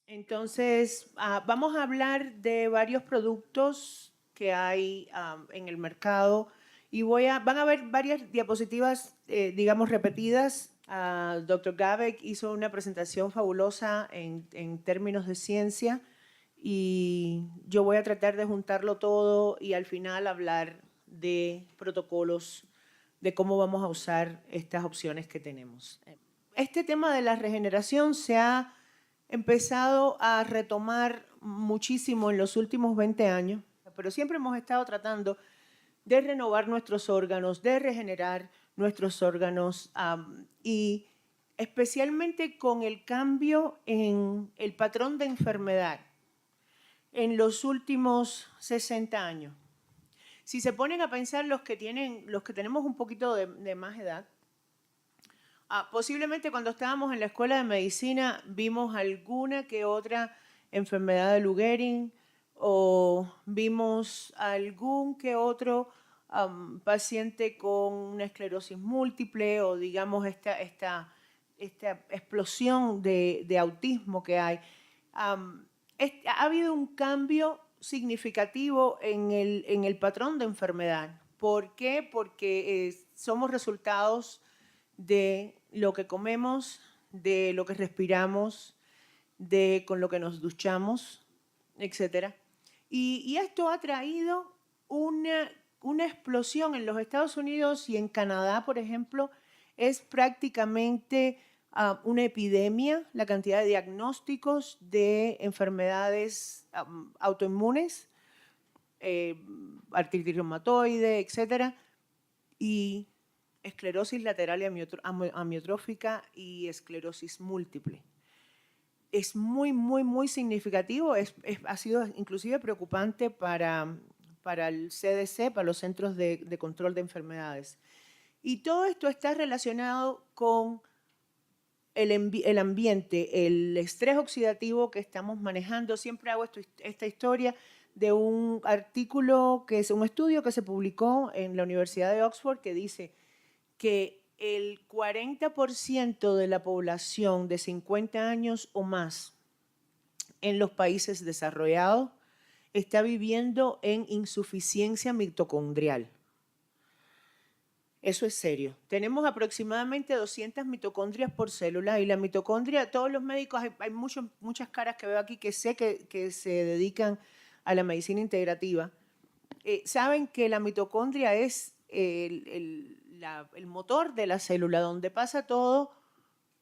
Entonces, vamos a hablar de varios productos que hay en el mercado y van a ver varias diapositivas, digamos, repetidas. Dr. Gabeck hizo una presentación fabulosa en términos de ciencia y yo voy a tratar de juntarlo todo y al final hablar de protocolos, de cómo vamos a usar estas opciones que tenemos. Este tema de la regeneración se ha empezado a retomar muchísimo en los últimos 20 años, pero siempre hemos estado tratando de renovar nuestros órganos, de regenerar nuestros órganos y especialmente con el cambio en el patrón de enfermedad en los últimos 60 años. Si se ponen a pensar los que tenemos un poquito de más edad, posiblemente cuando estábamos en la escuela de medicina vimos alguna que otra enfermedad de Lou Gehrig o vimos algún que otro paciente con una esclerosis múltiple o digamos esta explosión de autismo que hay. Ha habido un cambio significativo en el patrón de enfermedad. ¿Por qué? Porque somos resultados de lo que comemos, de lo que respiramos, con lo que nos duchamos, etc. Y esto ha traído una explosión en los Estados Unidos y en Canadá, por ejemplo, es prácticamente una epidemia la cantidad de diagnósticos de enfermedades autoinmunes, artritis reumatoide, etc. Y esclerosis lateral y amiotrófica y esclerosis múltiple. Es muy, muy, muy significativo, ha sido inclusive preocupante para el CDC, para los Centros de Control de Enfermedades. Y todo esto está relacionado con el ambiente, el estrés oxidativo que estamos manejando. Siempre hago esta historia de un artículo, que es un estudio que se publicó en la Universidad de Oxford que dice que el 40% de la población de 50 años o más en los países desarrollados está viviendo en insuficiencia mitocondrial. Eso es serio. Tenemos aproximadamente 200 mitocondrias por célula y la mitocondria, todos los médicos, hay muchas caras que veo aquí que sé que se dedican a la medicina integrativa, saben que la mitocondria es el motor de la célula, donde pasa todo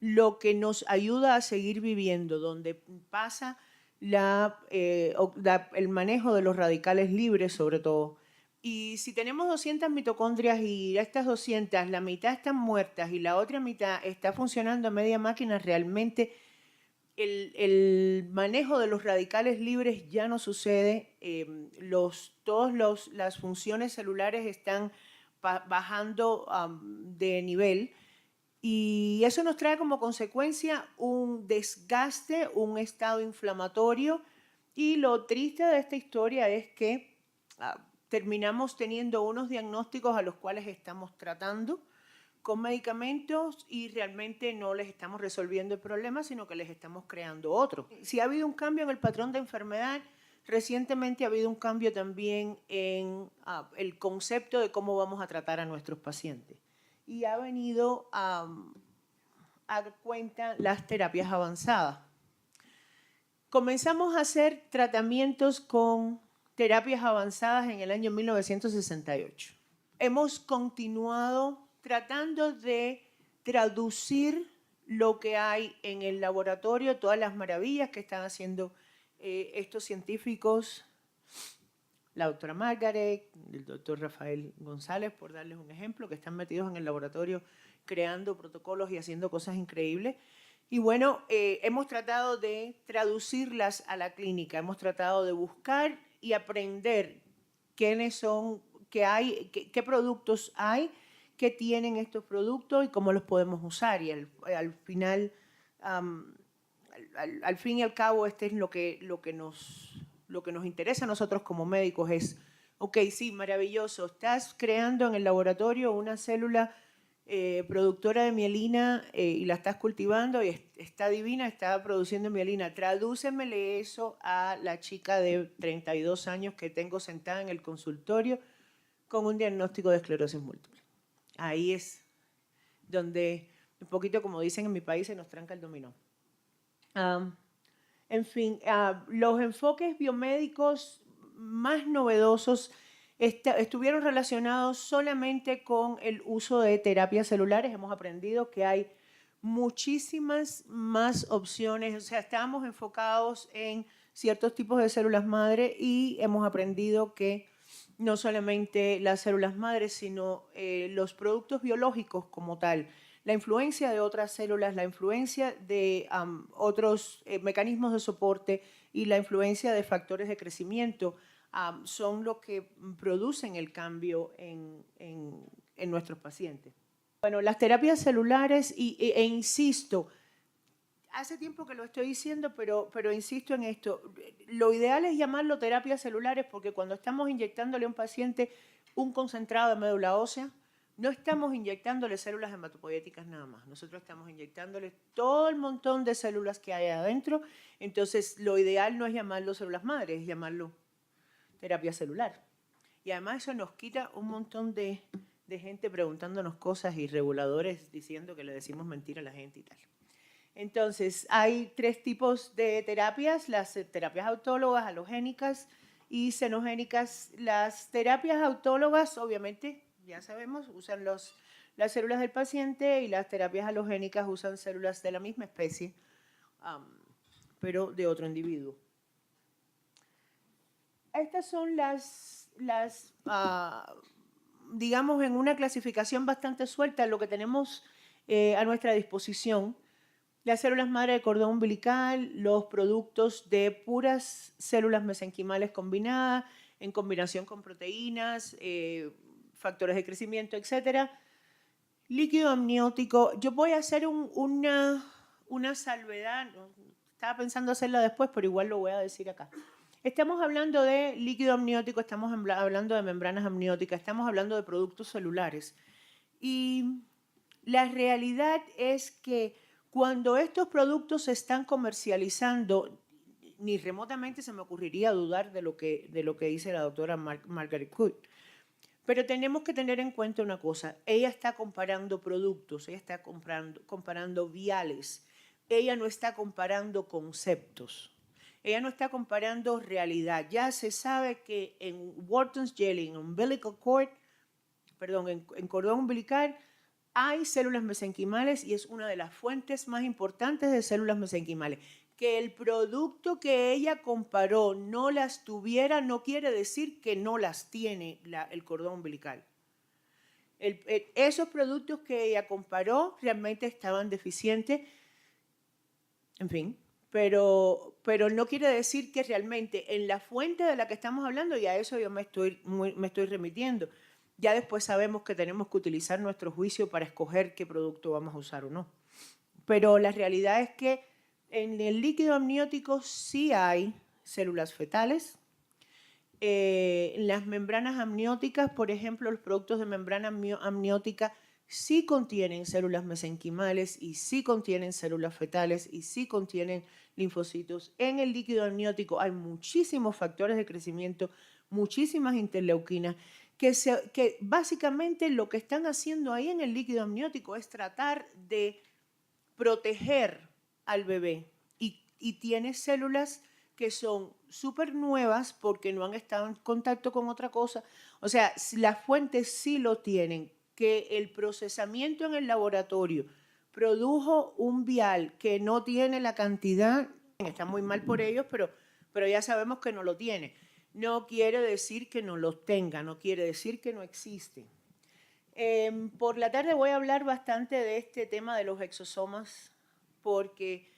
lo que nos ayuda a seguir viviendo, donde pasa el manejo de los radicales libres sobre todo. Y si tenemos 200 mitocondrias y estas 200, la mitad están muertas y la otra mitad está funcionando a media máquina, realmente el manejo de los radicales libres ya no sucede. Todas las funciones celulares están bajando de nivel y eso nos trae como consecuencia un desgaste, un estado inflamatorio, y lo triste de esta historia es que terminamos teniendo unos diagnósticos a los cuales estamos tratando con medicamentos y realmente no les estamos resolviendo el problema, sino que les estamos creando otro. Si ha habido un cambio en el patrón de enfermedad, recientemente ha habido un cambio también en el concepto de cómo vamos a tratar a nuestros pacientes. Y ha venido a cuenta las terapias avanzadas. Comenzamos a hacer tratamientos con terapias avanzadas en el año 1968. Hemos continuado tratando de traducir lo que hay en el laboratorio, todas las maravillas que están haciendo estos científicos, la doctora Margaret, el doctor Rafael González, por darles un ejemplo, que están metidos en el laboratorio creando protocolos y haciendo cosas increíbles. Y bueno, hemos tratado de traducirlas a la clínica, hemos tratado de buscar y aprender quiénes son, qué productos hay, qué tienen estos productos y cómo los podemos usar. Y al final, al fin y al cabo, este es lo que nos interesa a nosotros como médicos es, ok, sí, maravilloso, estás creando en el laboratorio una célula productora de mielina y la estás cultivando y está divina, está produciendo mielina. Tradúcemele eso a la chica de 32 años que tengo sentada en el consultorio con un diagnóstico de esclerosis múltiple. Ahí es donde, un poquito como dicen en mi país, se nos tranca el dominó. En fin, los enfoques biomédicos más novedosos estuvieron relacionados solamente con el uso de terapias celulares. Hemos aprendido que hay muchísimas más opciones. O sea, estábamos enfocados en ciertos tipos de células madre y hemos aprendido que no solamente las células madre, sino los productos biológicos como tal, la influencia de otras células, la influencia de otros mecanismos de soporte y la influencia de factores de crecimiento son lo que producen el cambio en nuestros pacientes. Bueno, las terapias celulares, e insisto, hace tiempo que lo estoy diciendo, pero insisto en esto, lo ideal es llamarlo terapias celulares porque cuando estamos inyectándole a un paciente un concentrado de médula ósea, no estamos inyectándole células hematopoyéticas nada más, nosotros estamos inyectándole todo el montón de células que hay adentro, entonces lo ideal no es llamarlo células madres, es llamarlo terapia celular. Y además eso nos quita un montón de gente preguntándonos cosas y reguladores diciendo que le decimos mentira a la gente y tal. Entonces, hay 3 tipos de terapias, las terapias autólogas, halogénicas y xenogénicas. Las terapias autólogas, obviamente, ya sabemos, usan las células del paciente y las terapias halogénicas usan células de la misma especie, pero de otro individuo. Estas son digamos, en una clasificación bastante suelta, lo que tenemos a nuestra disposición. Las células madre de cordón umbilical, los productos de puras células mesenquimales combinadas, en combinación con proteínas, factores de crecimiento, etc. Líquido amniótico. Yo voy a hacer una salvedad, estaba pensando hacerla después, pero igual lo voy a decir acá. Estamos hablando de líquido amniótico, estamos hablando de membranas amnióticas, estamos hablando de productos celulares. Y la realidad es que cuando estos productos se están comercializando, ni remotamente se me ocurriría dudar de lo que dice la doctora Margaret Cook. Pero tenemos que tener en cuenta una cosa, ella está comparando productos, ella está comparando viales, ella no está comparando conceptos. Ella no está comparando realidad. Ya se sabe que en Wharton's jelly, en cordón umbilical, hay células mesenquimales y es una de las fuentes más importantes de células mesenquimales. Que el producto que ella comparó no las tuviera no quiere decir que no las tiene el cordón umbilical. Esos productos que ella comparó realmente estaban deficientes, en fin. Pero no quiere decir que realmente en la fuente de la que estamos hablando, y a eso yo me estoy remitiendo, ya después sabemos que tenemos que utilizar nuestro juicio para escoger qué producto vamos a usar o no. Pero la realidad es que en el líquido amniótico sí hay células fetales. En las membranas amnióticas, por ejemplo, los productos de membrana amniótica sí contienen células mesenquimales y sí contienen células fetales y sí contienen linfocitos. En el líquido amniótico hay muchísimos factores de crecimiento, muchísimas interleuquinas, que básicamente lo que están haciendo ahí en el líquido amniótico es tratar de proteger al bebé. Y tiene células que son súper nuevas porque no han estado en contacto con otra cosa. O sea, las fuentes sí lo tienen, que el procesamiento en el laboratorio produjo un vial que no tiene la cantidad, está muy mal por ellos, pero ya sabemos que no lo tiene. No quiere decir que no los tenga, no quiere decir que no existe. Por la tarde voy a hablar bastante de este tema de los exosomas, porque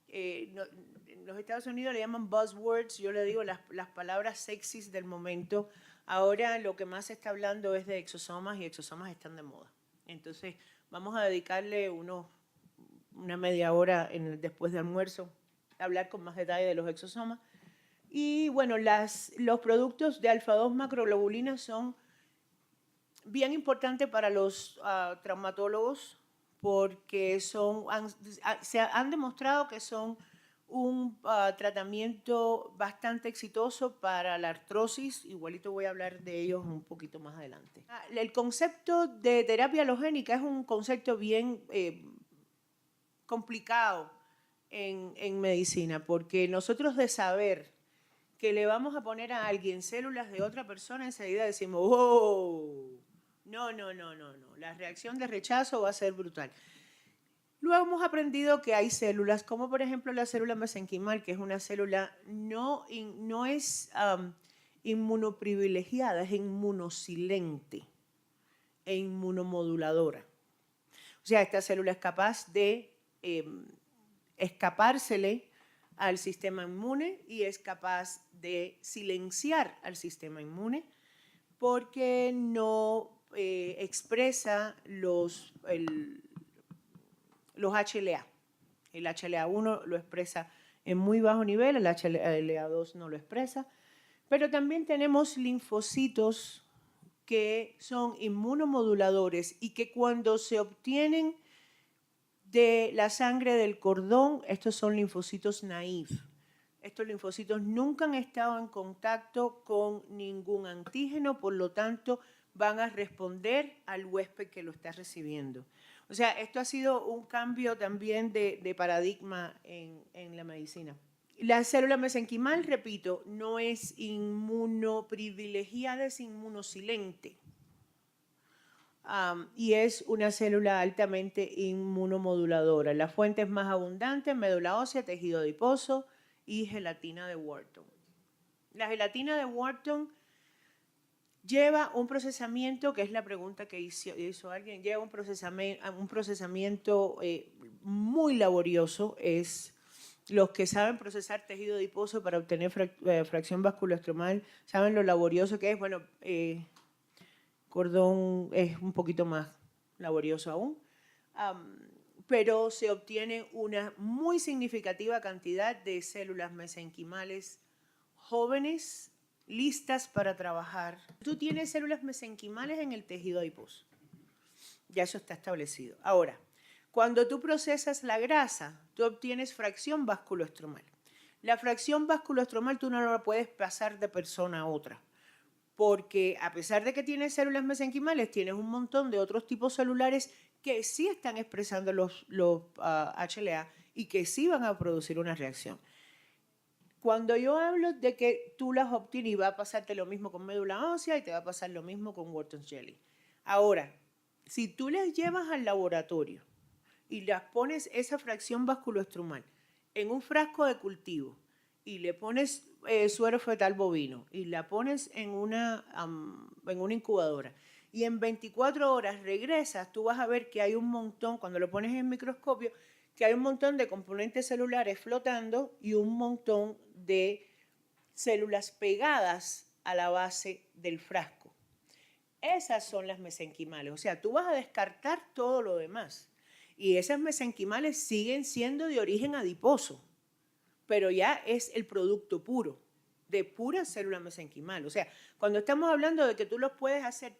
en los Estados Unidos le llaman buzzwords, yo le digo las palabras sexys del momento. Ahora lo que más se está hablando es de exosomas y exosomas están de moda. Entonces vamos a dedicarle una media hora después de almuerzo a hablar con más detalle de los exosomas. Y bueno, los productos de alfa-2 macroglobulina son bien importante para los traumatólogos porque se han demostrado que son un tratamiento bastante exitoso para la artrosis. Igualito voy a hablar de ellos un poquito más adelante. El concepto de terapia halogénica es un concepto bien complicado en medicina, porque nosotros de saber que le vamos a poner a alguien células de otra persona, enseguida decimos, ¡oh! No. La reacción de rechazo va a ser brutal. Luego hemos aprendido que hay células, como por ejemplo la célula mesenquimal, que es una célula no es inmunoprivilegiada, es inmunosilente e inmunomoduladora. O sea, esta célula es capaz de escapársele al sistema inmune y es capaz de silenciar al sistema inmune porque no expresa los HLA. El HLA1 lo expresa en muy bajo nivel, el HLA2 no lo expresa, pero también tenemos linfocitos que son inmunomoduladores y que cuando se obtienen de la sangre del cordón, estos son linfocitos naïf. Estos linfocitos nunca han estado en contacto con ningún antígeno, por lo tanto van a responder al huésped que lo está recibiendo. O sea, esto ha sido un cambio también de paradigma en la medicina. La célula mesenquimal, repito, no es inmunoprivilegiada, es inmunosilente. Y es una célula altamente inmunomoduladora. Las fuentes más abundantes, médula ósea, tejido adiposo y gelatina de Wharton. La gelatina de Wharton lleva un procesamiento, que es la pregunta que hizo alguien, lleva un procesamiento muy laborioso. Los que saben procesar tejido adiposo para obtener fracción vasculoestromal saben lo laborioso que es. Bueno, cordón es un poquito más laborioso aún, pero se obtiene una muy significativa cantidad de células mesenquimales jóvenes listas para trabajar. Tú tienes células mesenquimales en el tejido adiposo. Ya eso está establecido. Ahora, cuando tú procesas la grasa, tú obtienes fracción vasculoestromal. La fracción vasculoestromal tú no la puedes pasar de persona a otra, porque a pesar de que tienes células mesenquimales, tienes un montón de otros tipos celulares que sí están expresando los HLA y que sí van a producir una reacción. Cuando yo hablo de que tú las obtienes, y va a pasarte lo mismo con médula ósea y te va a pasar lo mismo con Wharton's Jelly. Ahora, si tú las llevas al laboratorio y las pones esa fracción vasculoestromal en un frasco de cultivo y le pones suero fetal bovino y la pones en una incubadora y en 24 horas regresas, tú vas a ver que hay un montón, cuando lo pones en el microscopio, que hay un montón de componentes celulares flotando y un montón de células pegadas a la base del frasco. Esas son las mesenquimales. O sea, tú vas a descartar todo lo demás. Y esas mesenquimales siguen siendo de origen adiposo, pero ya es el producto puro, de pura célula mesenquimal. O sea, cuando estamos hablando de que tú los puedes hacer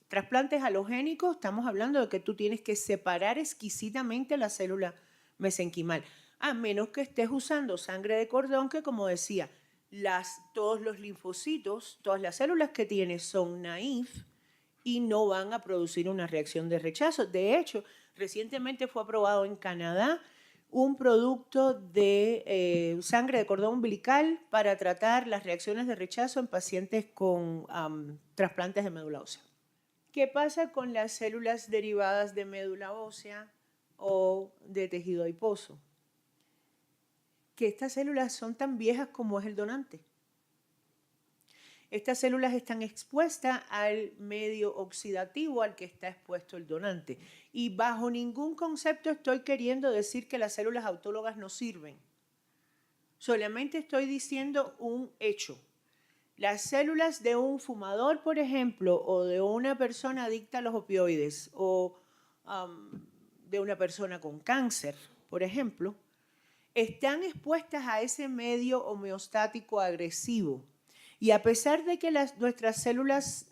trasplantes halogénicos, estamos hablando de que tú tienes que separar exquisitamente la célula mesenquimal, a menos que estés usando sangre de cordón, que como decía, todos los linfocitos, todas las células que tienes son naïf y no van a producir una reacción de rechazo. De hecho, recientemente fue aprobado en Canadá un producto de sangre de cordón umbilical para tratar las reacciones de rechazo en pacientes con trasplantes de médula ósea. ¿Qué pasa con las células derivadas de médula ósea o de tejido adiposo? Que estas células son tan viejas como es el donante. Estas células están expuestas al medio oxidativo al que está expuesto el donante. Y bajo ningún concepto estoy queriendo decir que las células autólogas no sirven. Solamente estoy diciendo un hecho. Las células de un fumador, por ejemplo, o de una persona adicta a los opioides, o de una persona con cáncer, por ejemplo, están expuestas a ese medio homeostático agresivo. Y a pesar de que nuestras células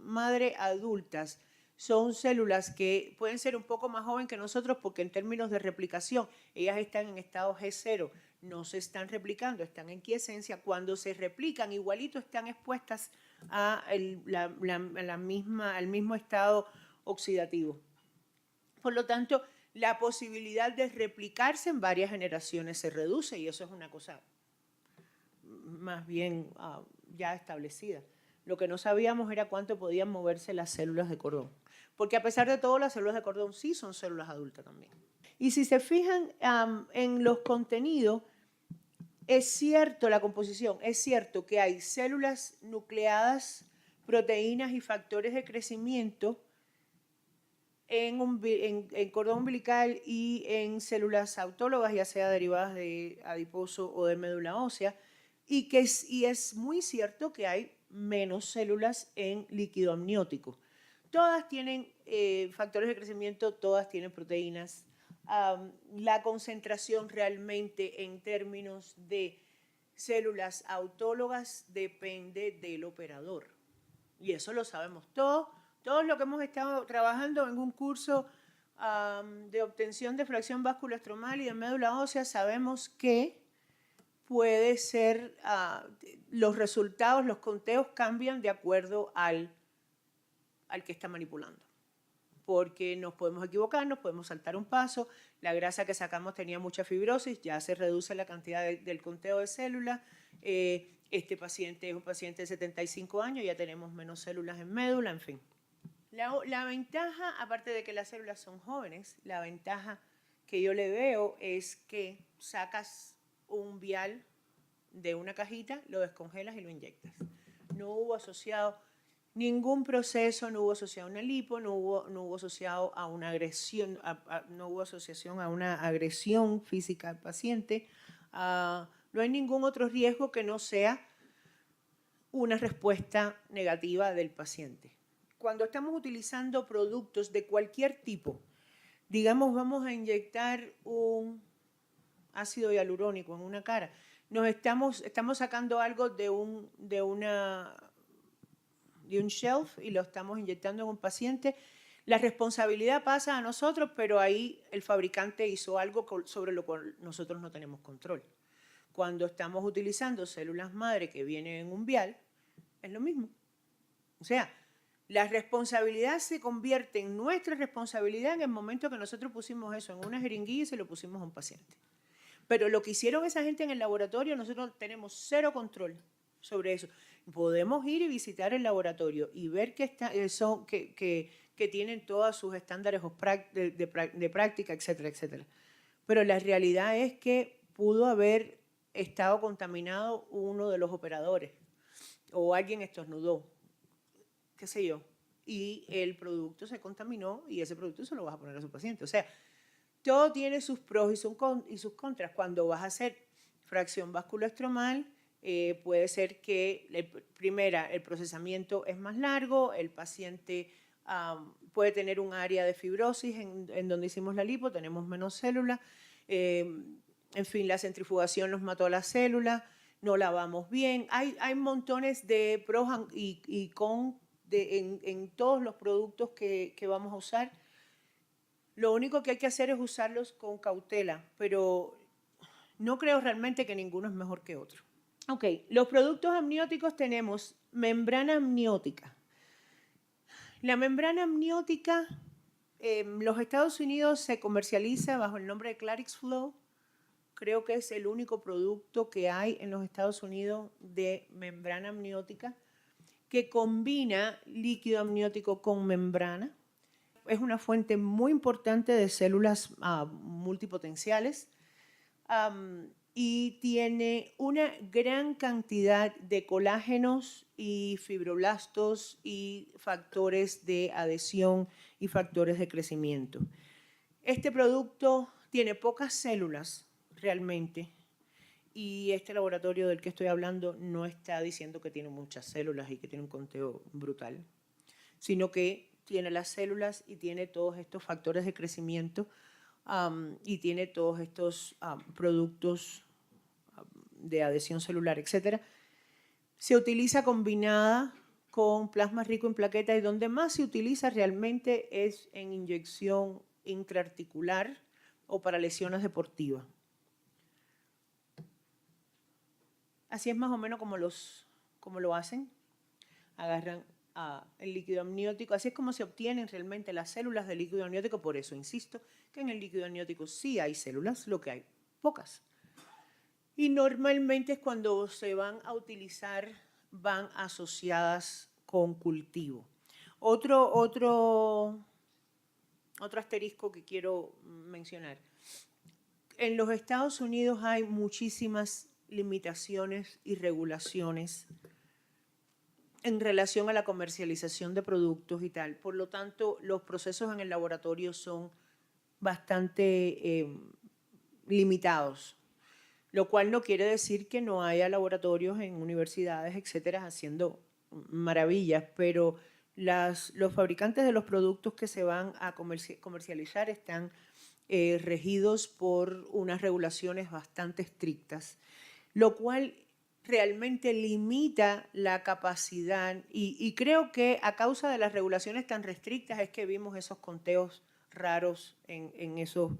madre adultas son células que pueden ser un poco más jóvenes que nosotros porque en términos de replicación, ellas están en estado G0, no se están replicando, están en quiescencia. Cuando se replican, igualito están expuestas a al mismo estado oxidativo. Por lo tanto, la posibilidad de replicarse en varias generaciones se reduce y eso es una cosa más bien ya establecida. Lo que no sabíamos era cuánto podían moverse las células de cordón. Porque a pesar de todo, las células de cordón sí son células adultas también. Y si se fijan en los contenidos, es cierto la composición, es cierto que hay células nucleadas, proteínas y factores de crecimiento en cordón umbilical y en células autólogas, ya sea derivadas de adiposo o de médula ósea, y es muy cierto que hay menos células en líquido amniótico. Todas tienen factores de crecimiento, todas tienen proteínas. La concentración realmente en términos de células autólogas depende del operador. Y eso lo sabemos todos. Todos los que hemos estado trabajando en un curso de obtención de fracción vasculoestromal y de médula ósea sabemos que puede ser, los resultados, los conteos cambian de acuerdo al que está manipulando. Porque nos podemos equivocar, nos podemos saltar un paso, la grasa que sacamos tenía mucha fibrosis, ya se reduce la cantidad del conteo de células, este paciente es un paciente de 75 años, ya tenemos menos células en médula, en fin. La ventaja, aparte de que las células son jóvenes, la ventaja que yo le veo es que sacas un vial de una cajita, lo descongelas y lo inyectas. No hubo asociado ningún proceso, no hubo asociado a una lipo, no hubo asociado a una agresión, no hubo asociación a una agresión física al paciente. No hay ningún otro riesgo que no sea una respuesta negativa del paciente. Cuando estamos utilizando productos de cualquier tipo, digamos, vamos a inyectar un ácido hialurónico en una cara, estamos sacando algo de un shelf y lo estamos inyectando en un paciente. La responsabilidad pasa a nosotros, pero ahí el fabricante hizo algo sobre lo cual nosotros no tenemos control. Cuando estamos utilizando células madre que vienen en un vial, es lo mismo. O sea, la responsabilidad se convierte en nuestra responsabilidad en el momento que nosotros pusimos eso en una jeringuilla y se lo pusimos a un paciente. Pero lo que hicieron esa gente en el laboratorio, nosotros tenemos cero control sobre eso. Podemos ir y visitar el laboratorio y ver que tienen todos sus estándares de práctica, etcétera, etcétera. Pero la realidad es que pudo haber estado contaminado uno de los operadores o alguien estornudó, qué sé yo, y el producto se contaminó y ese producto se lo vas a poner a su paciente. O sea, todo tiene sus pros y sus contras. Cuando vas a hacer fracción vasculoestromal, puede ser que el procesamiento es más largo, el paciente puede tener un área de fibrosis en donde hicimos la lipo, tenemos menos células, en fin, la centrifugación nos mató a las células, no lavamos bien. Hay montones de pros y cons en todos los productos que vamos a usar. Lo único que hay que hacer es usarlos con cautela, pero no creo realmente que ninguno es mejor que otro. Ok, los productos amnióticos tenemos membrana amniótica. La membrana amniótica en los Estados Unidos se comercializa bajo el nombre de Clarixflow. Creo que es el único producto que hay en los Estados Unidos de membrana amniótica que combina líquido amniótico con membrana. Es una fuente muy importante de células multipotenciales y tiene una gran cantidad de colágenos y fibroblastos y factores de adhesión y factores de crecimiento. Este producto tiene pocas células realmente y este laboratorio del que estoy hablando no está diciendo que tiene muchas células y que tiene un conteo brutal, sino que tiene las células y tiene todos estos factores de crecimiento y tiene todos estos productos de adhesión celular, etc. Se utiliza combinada con plasma rico en plaquetas y donde más se utiliza realmente es en inyección intraarticular o para lesiones deportivas. Así es más o menos como lo hacen. Agarran el líquido amniótico, así es como se obtienen realmente las células del líquido amniótico. Por eso insisto que en el líquido amniótico sí hay células, lo que hay pocas. Y normalmente es cuando se van a utilizar, van asociadas con cultivo. Otro asterisco que quiero mencionar. En los Estados Unidos hay muchísimas limitaciones y regulaciones en relación a la comercialización de productos y tal. Por lo tanto, los procesos en el laboratorio son bastante limitados, lo cual no quiere decir que no haya laboratorios en universidades, etcétera, haciendo maravillas, pero los fabricantes de los productos que se van a comercializar están regidos por unas regulaciones bastante estrictas, lo cual realmente limita la capacidad y creo que a causa de las regulaciones tan restrictas es que vimos esos conteos raros en esos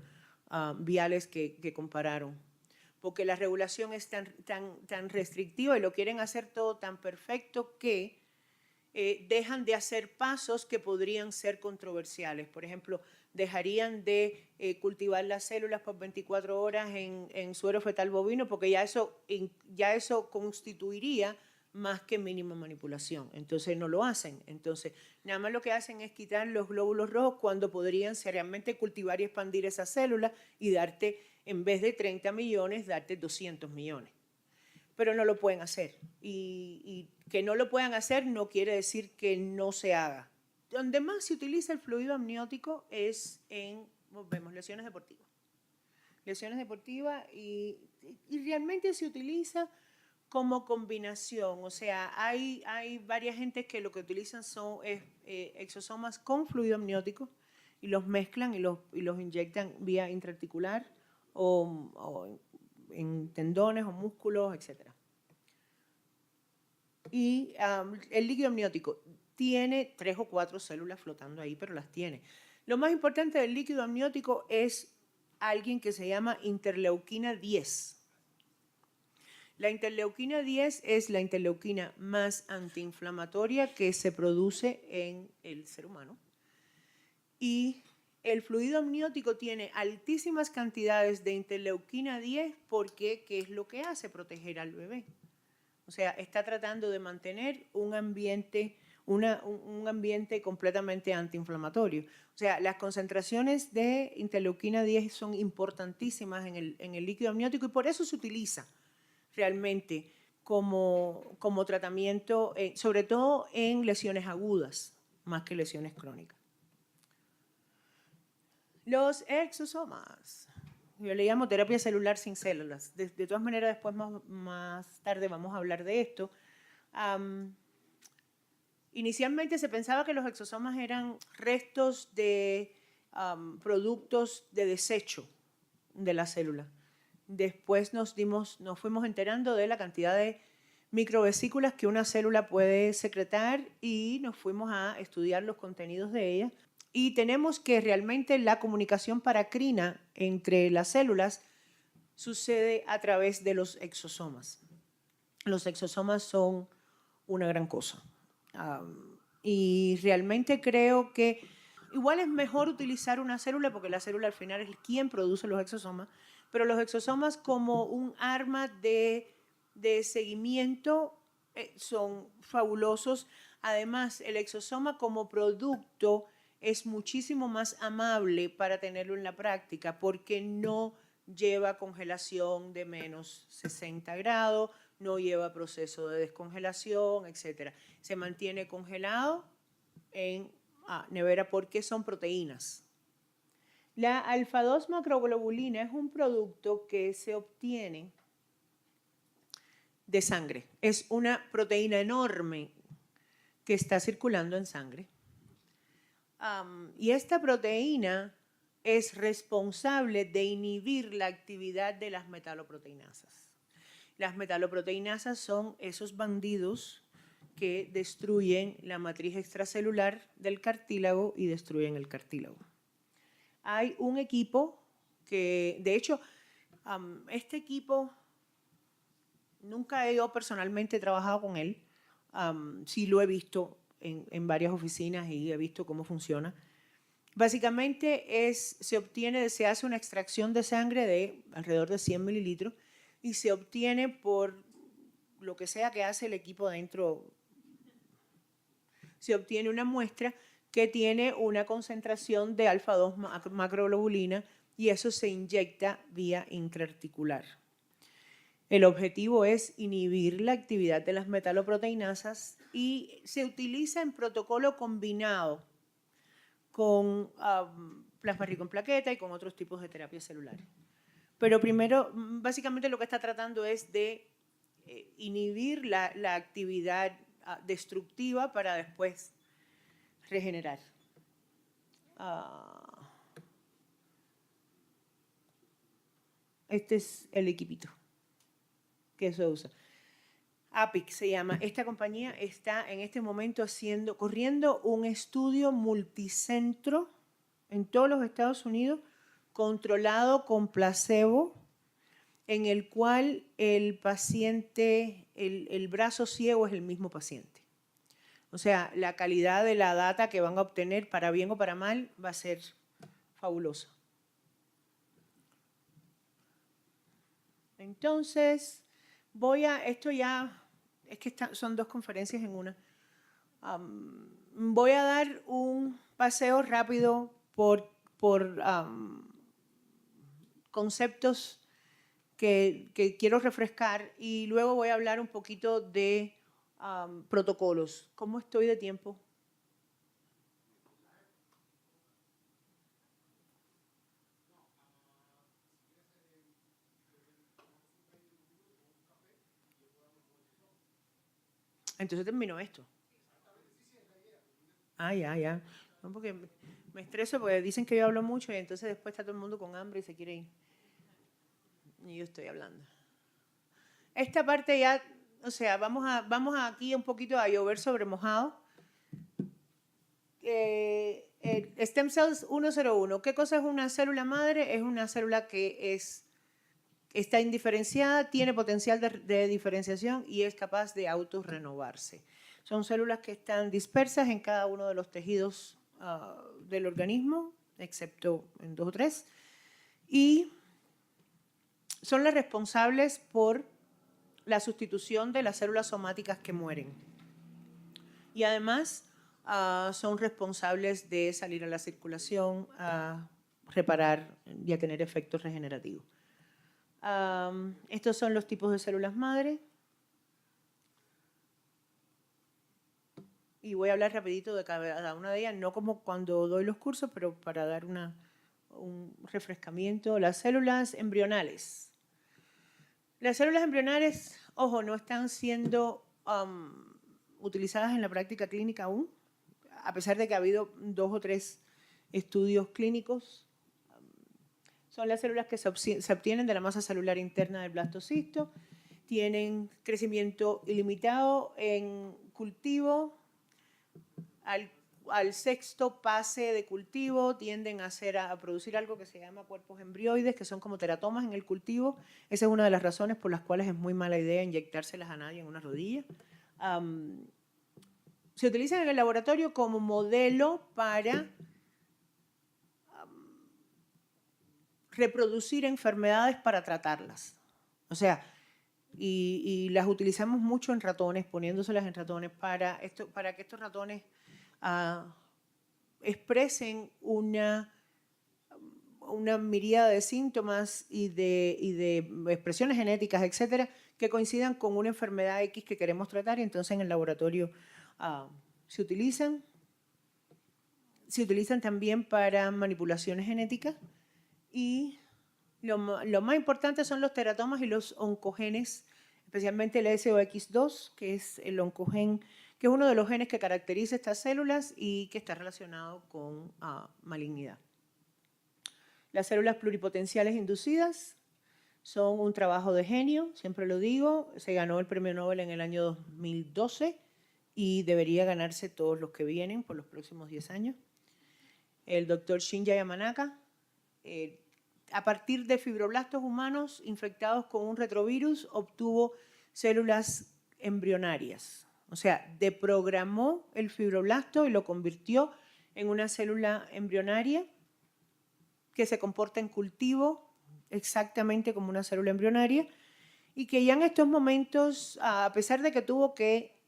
viales que compararon, porque la regulación es tan restrictiva y lo quieren hacer todo tan perfecto que dejan de hacer pasos que podrían ser controversiales. Por ejemplo, dejarían de cultivar las células por 24 horas en suero fetal bovino porque ya eso constituiría más que mínima manipulación. Entonces no lo hacen. Entonces nada más lo que hacen es quitar los glóbulos rojos cuando podrían seriamente cultivar y expandir esas células y darte, en vez de 30 millones, darte 200 millones. Pero no lo pueden hacer. Y que no lo puedan hacer no quiere decir que no se haga. Donde más se utiliza el fluido amniótico es en, vemos, lesiones deportivas. Lesiones deportivas y realmente se utiliza como combinación. O sea, hay varias gentes que lo que utilizan son exosomas con fluido amniótico y los mezclan y los inyectan vía intraarticular o en tendones o músculos, etc. Y el líquido amniótico tiene 3 o 4 células flotando ahí, pero las tiene. Lo más importante del líquido amniótico es alguien que se llama interleuquina 10. La interleuquina 10 es la interleuquina más antiinflamatoria que se produce en el ser humano. Y el fluido amniótico tiene altísimas cantidades de interleuquina 10 porque ¿qué es lo que hace? Proteger al bebé. O sea, está tratando de mantener un ambiente completamente antiinflamatorio. O sea, las concentraciones de interleuquina 10 son importantísimas en el líquido amniótico y por eso se utiliza realmente como tratamiento, sobre todo en lesiones agudas, más que lesiones crónicas. Los exosomas. Yo le llamo terapia celular sin células. De todas maneras, después más tarde vamos a hablar de esto. Inicialmente se pensaba que los exosomas eran restos de productos de desecho de la célula. Después nos fuimos enterando de la cantidad de microvesículas que una célula puede secretar y nos fuimos a estudiar los contenidos de ellas. Y tenemos que realmente la comunicación paracrina entre las células sucede a través de los exosomas. Los exosomas son una gran cosa. Y realmente creo que igual es mejor utilizar una célula porque la célula al final es quien produce los exosomas, pero los exosomas como un arma de seguimiento son fabulosos. Además, el exosoma como producto es muchísimo más amable para tenerlo en la práctica porque no lleva congelación de menos 60 grados, no lleva proceso de descongelación, etc. Se mantiene congelado en nevera porque son proteínas. La alfa-2 macroglobulina es un producto que se obtiene de sangre. Es una proteína enorme que está circulando en sangre. Y esta proteína es responsable de inhibir la actividad de las metaloproteinasas. Las metaloproteinasas son esos bandidos que destruyen la matriz extracelular del cartílago y destruyen el cartílago. Hay un equipo que, de hecho, este equipo, nunca yo personalmente he trabajado con él, sí lo he visto en varias oficinas y he visto cómo funciona. Básicamente se hace una extracción de sangre de alrededor de 100 mililitros y se obtiene por lo que sea que hace el equipo dentro, se obtiene una muestra que tiene una concentración de alfa-2 macroglobulina y eso se inyecta vía intraarticular. El objetivo es inhibir la actividad de las metaloproteinasas y se utiliza en protocolo combinado con plasma rico en plaqueta y con otros tipos de terapias celulares. Pero primero, básicamente lo que está tratando es de inhibir la actividad destructiva para después regenerar. Este es el equipito que se usa. APIC se llama. Esta compañía está en este momento corriendo un estudio multicentro en todos los Estados Unidos, controlado con placebo, en el cual el paciente, el brazo ciego es el mismo paciente. O sea, la calidad de la data que van a obtener, para bien o para mal, va a ser fabulosa. Entonces, esto ya, es que son dos conferencias en una. Voy a dar un paseo rápido por conceptos que quiero refrescar y luego voy a hablar un poquito de protocolos. ¿Cómo estoy de tiempo? Entonces terminó esto. Ya. No, porque me estreso porque dicen que yo hablo mucho y entonces después está todo el mundo con hambre y se quiere ir. Y yo estoy hablando. Esta parte ya, o sea, vamos aquí un poquito a llover sobre mojado. Stem Cells 101. ¿Qué cosa es una célula madre? Es una célula que está indiferenciada, tiene potencial de diferenciación y es capaz de autorrenovarse. Son células que están dispersas en cada uno de los tejidos del organismo, excepto en 2 o 3, y son las responsables por la sustitución de las células somáticas que mueren. Y además son responsables de salir a la circulación, a reparar y a tener efectos regenerativos. Estos son los tipos de células madre. Y voy a hablar rapidito de cada una de ellas, no como cuando doy los cursos, pero para dar un refrescamiento. Las células embrionales. Las células embrionales, ojo, no están siendo utilizadas en la práctica clínica aún, a pesar de que ha habido 2 o 3 estudios clínicos. Son las células que se obtienen de la masa celular interna del blastocisto, tienen crecimiento ilimitado en cultivo. Al sexto pase de cultivo tienden a producir algo que se llama cuerpos embrioides, que son como teratomas en el cultivo. Esa es una de las razones por las cuales es muy mala idea inyectárselas a nadie en una rodilla. Se utilizan en el laboratorio como modelo para reproducir enfermedades para tratarlas. O sea, y las utilizamos mucho en ratones, poniéndoselas en ratones para que estos ratones expresen una miríada de síntomas y de expresiones genéticas, etcétera, que coincidan con una enfermedad X que queremos tratar, y entonces en el laboratorio se utilizan también para manipulaciones genéticas, y lo más importante son los teratomas y los oncogenes, especialmente el SOX2, que es el oncogen, que es uno de los genes que caracteriza estas células y que está relacionado con malignidad. Las células pluripotenciales inducidas son un trabajo de genio, siempre lo digo. Se ganó el premio Nobel en el año 2012 y debería ganarse todos los que vienen por los próximos 10 años. El doctor Shinya Yamanaka, a partir de fibroblastos humanos infectados con un retrovirus, obtuvo células embrionarias. O sea, deprogramó el fibroblasto y lo convirtió en una célula embrionaria que se comporta en cultivo exactamente como una célula embrionaria y que ya en estos momentos, a pesar de que tuvo que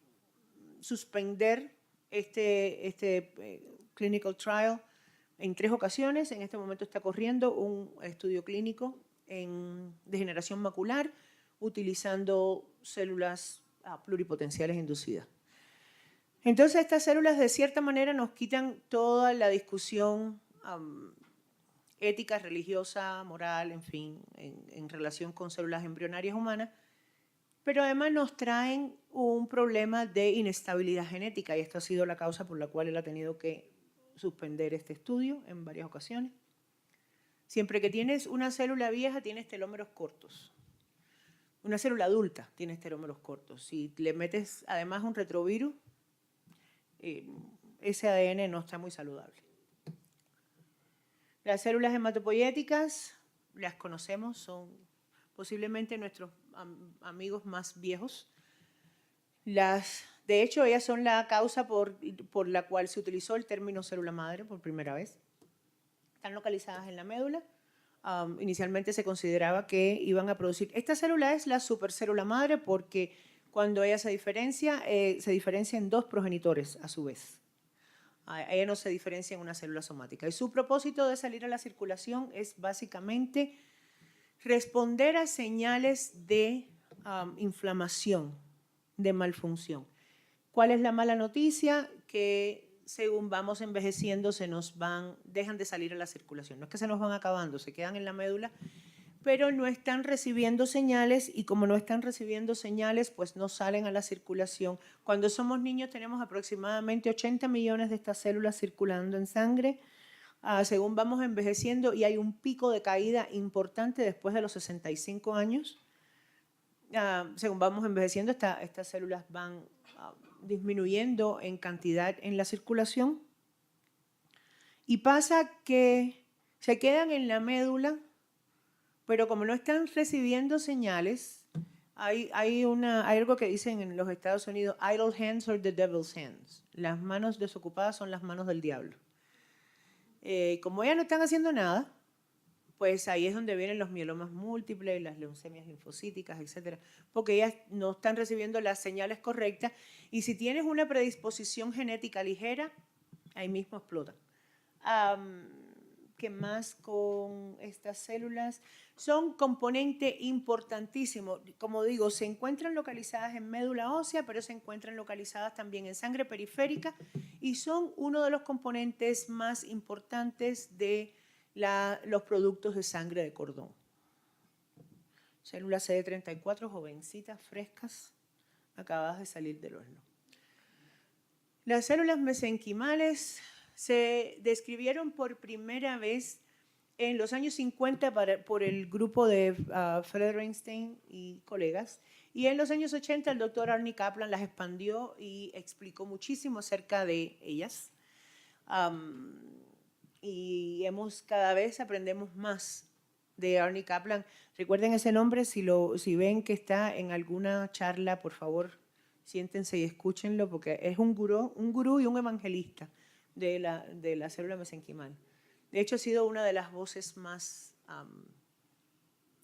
suspender este clinical trial en 3 ocasiones, en este momento está corriendo un estudio clínico en degeneración macular utilizando células pluripotenciales inducidas. Entonces, estas células de cierta manera nos quitan toda la discusión ética, religiosa, moral, en fin, en relación con células embrionarias humanas, pero además nos traen un problema de inestabilidad genética y esta ha sido la causa por la cual él ha tenido que suspender este estudio en varias ocasiones. Siempre que tienes una célula vieja, tienes telómeros cortos. Una célula adulta tiene telómeros cortos. Si le metes además un retrovirus, ese ADN no está muy saludable. Las células hematopoyéticas, las conocemos, son posiblemente nuestros amigos más viejos. De hecho, ellas son la causa por la cual se utilizó el término célula madre por primera vez. Están localizadas en la médula. Inicialmente se consideraba que iban a producir. Esta célula es la supercélula madre porque cuando ella se diferencia en 2 progenitores a su vez. Ella no se diferencia en una célula somática. Y su propósito de salir a la circulación es básicamente responder a señales de inflamación, de malfunción. ¿Cuál es la mala noticia? Que según vamos envejeciendo dejan de salir a la circulación. No es que se nos van acabando, se quedan en la médula, pero no están recibiendo señales y como no están recibiendo señales, pues no salen a la circulación. Cuando somos niños tenemos aproximadamente 80 millones de estas células circulando en sangre. Según vamos envejeciendo y hay un pico de caída importante después de los 65 años. Según vamos envejeciendo, estas células van disminuyendo en cantidad en la circulación y pasa que se quedan en la médula, pero como no están recibiendo señales, hay algo que dicen en los Estados Unidos, idle hands or the devil's hands. Las manos desocupadas son las manos del diablo. Como ellas no están haciendo nada, pues ahí es donde vienen los mielomas múltiples, las leucemias linfocíticas, etcétera, porque ellas no están recibiendo las señales correctas y si tienes una predisposición genética ligera, ahí mismo explotan. ¿Qué más con estas células? Son componente importantísimo. Como digo, se encuentran localizadas en médula ósea, pero se encuentran localizadas también en sangre periférica y son uno de los componentes más importantes de los productos de sangre de cordón. Células CD34, jovencitas, frescas, acabadas de salir del horno. Las células mesenquimales se describieron por primera vez en los años 50 por el grupo de Frederikstein y colegas, y en los años 80 el doctor Arnie Kaplan las expandió y explicó muchísimo acerca de ellas. Y cada vez aprendemos más de Arnie Kaplan. Recuerden ese nombre, si ven que está en alguna charla, por favor, siéntense y escúchenlo, porque es un gurú y un evangelista de la célula mesenquimal. De hecho, ha sido una de las voces más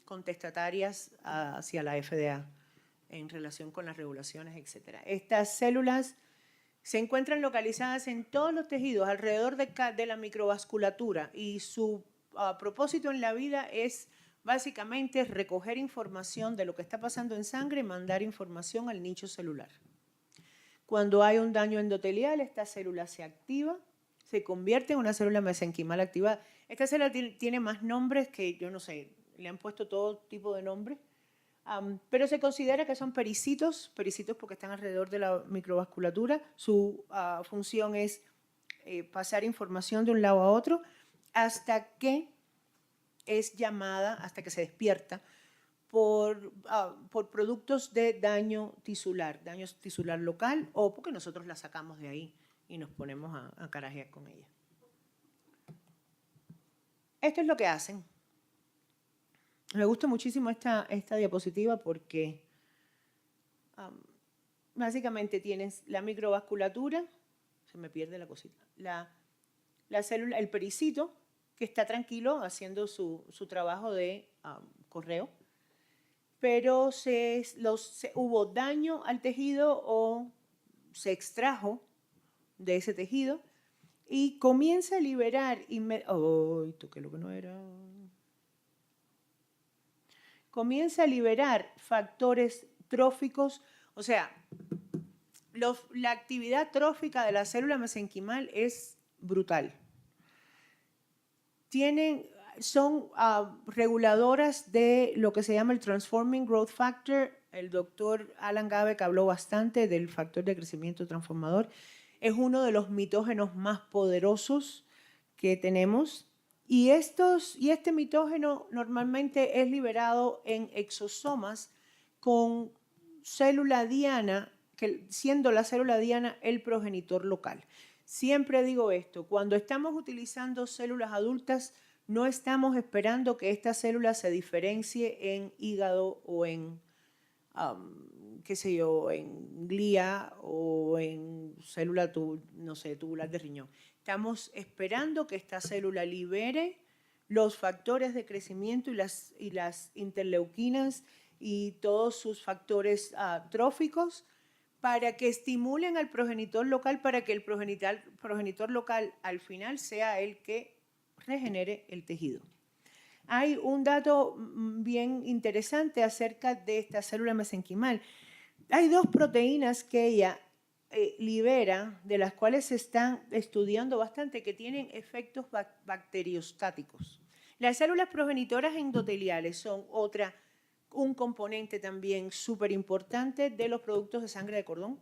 contestatarias hacia la FDA en relación con las regulaciones, etc. Estas células se encuentran localizadas en todos los tejidos alrededor de la microvasculatura y su propósito en la vida es básicamente recoger información de lo que está pasando en sangre y mandar información al nicho celular. Cuando hay un daño endotelial, esta célula se activa, se convierte en una célula mesenquimal activada. Esta célula tiene más nombres que, yo no sé, le han puesto todo tipo de nombres, pero se considera que son pericitos porque están alrededor de la microvasculatura. Su función es pasar información de un lado a otro hasta que es llamada, hasta que se despierta por productos de daño tisular local, o porque nosotros la sacamos de ahí y nos ponemos a carajear con ella. Esto es lo que hacen. Me gusta muchísimo esta diapositiva porque básicamente tienes la microvasculatura, se me pierde la cosita, la célula, el pericito, que está tranquilo haciendo su trabajo de correo, pero hubo daño al tejido o se extrajo de ese tejido y comienza a liberar toqué lo que no era. Comienza a liberar factores tróficos, o sea, la actividad trófica de la célula mesenquimal es brutal. Son reguladoras de lo que se llama el Transforming Growth Factor. El doctor Alan Gabeck habló bastante del factor de crecimiento transformador. Es uno de los mitógenos más poderosos que tenemos. Y este mitógeno normalmente es liberado en exosomas con célula diana, siendo la célula diana el progenitor local. Siempre digo esto, cuando estamos utilizando células adultas, no estamos esperando que esta célula se diferencie en hígado o en, en glía o en célula, tubular de riñón. Estamos esperando que esta célula libere los factores de crecimiento y las interleuquinas y todos sus factores tróficos para que estimulen al progenitor local, para que el progenitor local al final sea el que regenere el tejido. Hay un dato bien interesante acerca de esta célula mesenquimal. Hay dos proteínas que ella libera, de las cuales se están estudiando bastante, que tienen efectos bacteriostáticos. Las células progenitoras endoteliales son un componente también súper importante de los productos de sangre de cordón.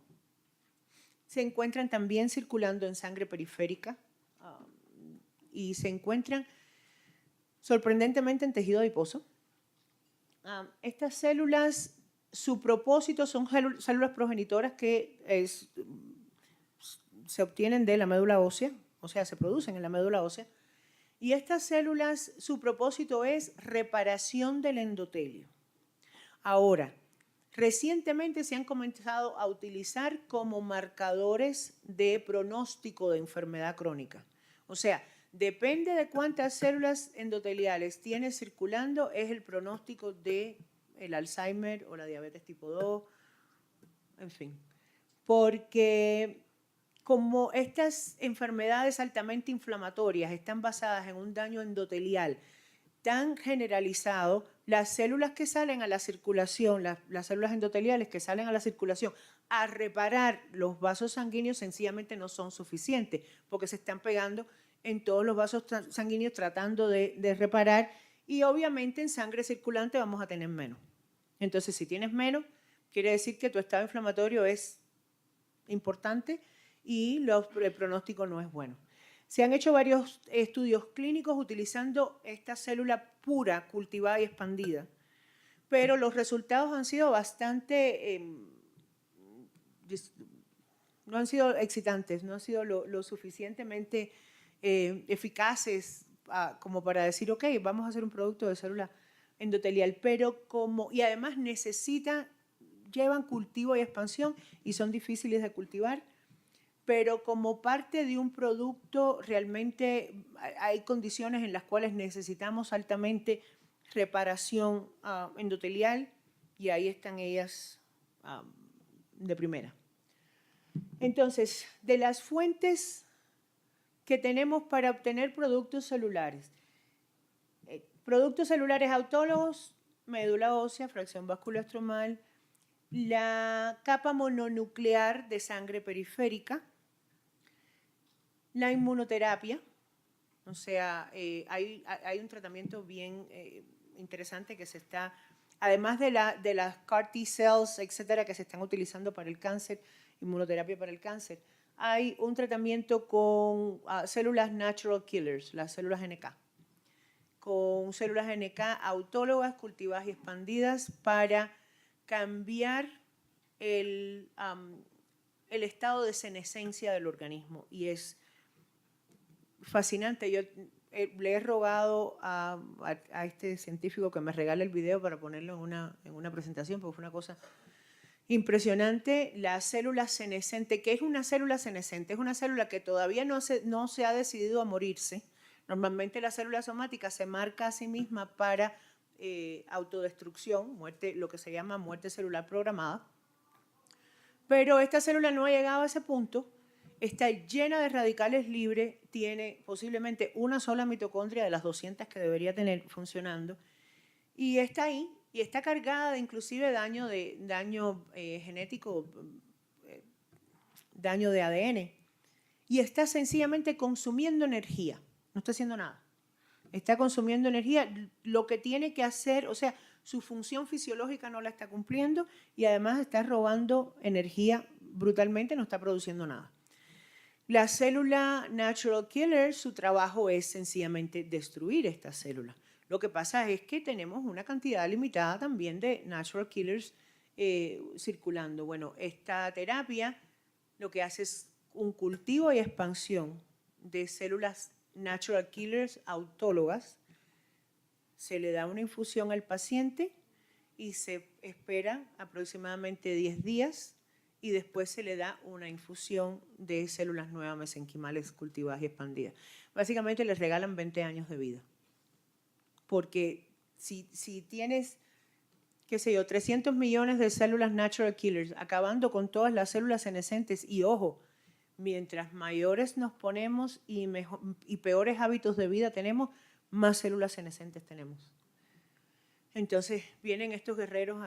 Se encuentran también circulando en sangre periférica y se encuentran sorprendentemente en tejido adiposo. Estas células, su propósito son células progenitoras que se obtienen de la médula ósea, o sea, se producen en la médula ósea. Y estas células, su propósito es reparación del endotelio. Ahora, recientemente se han comenzado a utilizar como marcadores de pronóstico de enfermedad crónica. O sea, depende de cuántas células endoteliales tienes circulando, es el pronóstico del Alzheimer o la diabetes tipo 2, en fin. Porque como estas enfermedades altamente inflamatorias están basadas en un daño endotelial tan generalizado, las células que salen a la circulación, las células endoteliales que salen a la circulación a reparar los vasos sanguíneos sencillamente no son suficientes porque se están pegando en todos los vasos sanguíneos tratando de reparar y obviamente en sangre circulante vamos a tener menos. Entonces, si tienes menos, quiere decir que tu estado inflamatorio es importante y el pronóstico no es bueno. Se han hecho varios estudios clínicos utilizando esta célula pura, cultivada y expandida, pero los resultados han sido bastante, no han sido excitantes, no han sido lo suficientemente eficaces como para decir, ok, vamos a hacer un producto de célula endotelial, pero y además llevan cultivo y expansión y son difíciles de cultivar, pero como parte de un producto realmente hay condiciones en las cuales necesitamos altamente reparación endotelial y ahí están ellas de primera. Entonces, de las fuentes que tenemos para obtener productos celulares autólogos, médula ósea, fracción vasculoestromal, la capa mononuclear de sangre periférica, la inmunoterapia, o sea, hay un tratamiento bien interesante que se está, además de las CAR T cells, etcétera, que se están utilizando para el cáncer, inmunoterapia para el cáncer, hay un tratamiento con células natural killers, las células NK, con células NK autólogas, cultivadas y expandidas para cambiar el estado de senescencia del organismo. Y es fascinante. Yo le he rogado a este científico que me regale el video para ponerlo en una presentación, porque fue una cosa impresionante. La célula senescente, ¿qué es una célula senescente? Es una célula que todavía no se ha decidido a morirse. Normalmente la célula somática se marca a sí misma para autodestrucción, muerte, lo que se llama muerte celular programada. Pero esta célula no ha llegado a ese punto, está llena de radicales libres, tiene posiblemente una sola mitocondria de las 200 que debería tener funcionando, y está ahí, y está cargada de inclusive daño genético, daño de ADN, y está sencillamente consumiendo energía, no está haciendo nada. Está consumiendo energía, lo que tiene que hacer, o sea, su función fisiológica no la está cumpliendo y además está robando energía brutalmente, no está produciendo nada. La célula natural killer, su trabajo es sencillamente destruir esta célula. Lo que pasa es que tenemos una cantidad limitada también de natural killers circulando. Bueno, esta terapia lo que hace es un cultivo y expansión de células natural killers autólogas. Se le da una infusión al paciente y se espera aproximadamente 10 días y después se le da una infusión de células nuevas mesenquimales cultivadas y expandidas. Básicamente les regalan 20 años de vida. Porque si tienes, qué sé yo, 300 millones de células natural killers acabando con todas las células senescentes, y ojo, mientras mayores nos ponemos y peores hábitos de vida tenemos, más células senescentes tenemos. Entonces vienen estos guerreros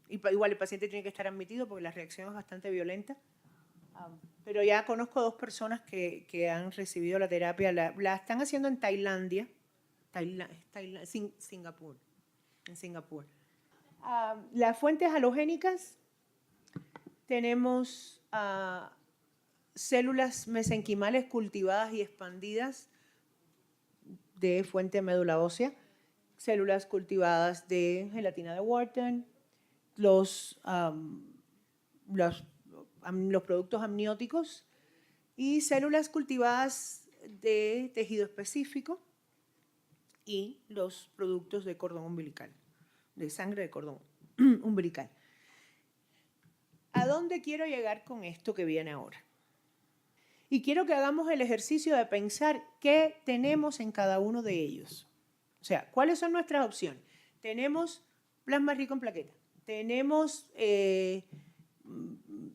igual el paciente tiene que estar admitido porque la reacción es bastante violenta, pero ya conozco 2 personas que han recibido la terapia, la están haciendo en Tailandia, Singapur. En Singapur. Las fuentes halogénicas, tenemos células mesenquimales cultivadas y expandidas de fuente de médula ósea, células cultivadas de gelatina de Wharton, los productos amnióticos y células cultivadas de tejido específico y los productos de cordón umbilical, de sangre de cordón umbilical. ¿A dónde quiero llegar con esto que viene ahora? Y quiero que hagamos el ejercicio de pensar qué tenemos en cada uno de ellos. O sea, ¿cuáles son nuestras opciones? Tenemos plasma rico en plaquetas, tenemos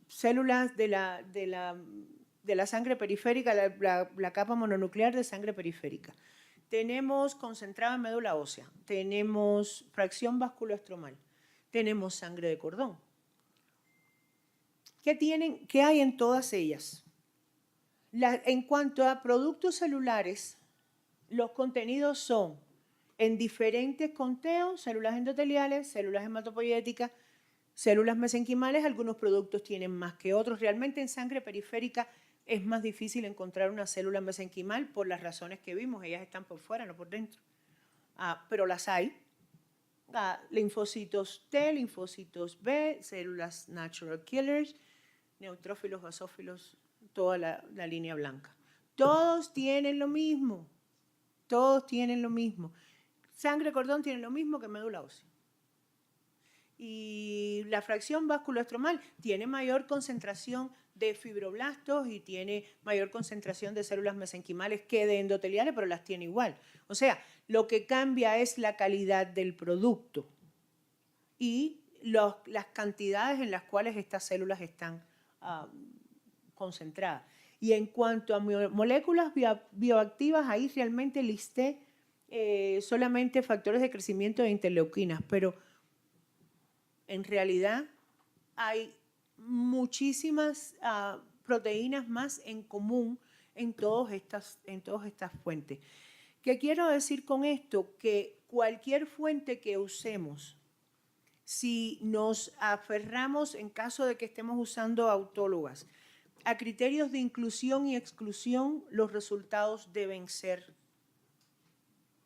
células de la sangre periférica, la capa mononuclear de sangre periférica. Tenemos concentrado en médula ósea, tenemos fracción vasculoestromal, tenemos sangre de cordón. ¿Qué hay en todas ellas? En cuanto a productos celulares, los contenidos son en diferentes conteos, células endoteliales, células hematopoyéticas, células mesenquimales. Algunos productos tienen más que otros. Realmente en sangre periférica es más difícil encontrar una célula mesenquimal por las razones que vimos. Ellas están por fuera, no por dentro. Pero las hay. Linfocitos T, linfocitos B, células natural killers, neutrófilos, basófilos, toda la línea blanca. Todos tienen lo mismo. Todos tienen lo mismo. Sangre de cordón tiene lo mismo que médula ósea. Y la fracción vasculoestromal tiene mayor concentración de fibroblastos y tiene mayor concentración de células mesenquimales que de endoteliales, pero las tiene igual. O sea, lo que cambia es la calidad del producto y las cantidades en las cuales estas células están concentradas. Y en cuanto a moléculas bioactivas, ahí realmente listé solamente factores de crecimiento de interleuquinas, pero en realidad hay muchísimas proteínas más en común en todas estas fuentes. ¿Qué quiero decir con esto? Que cualquier fuente que usemos, si nos aferramos, en caso de que estemos usando autólogas, a criterios de inclusión y exclusión, los resultados deben ser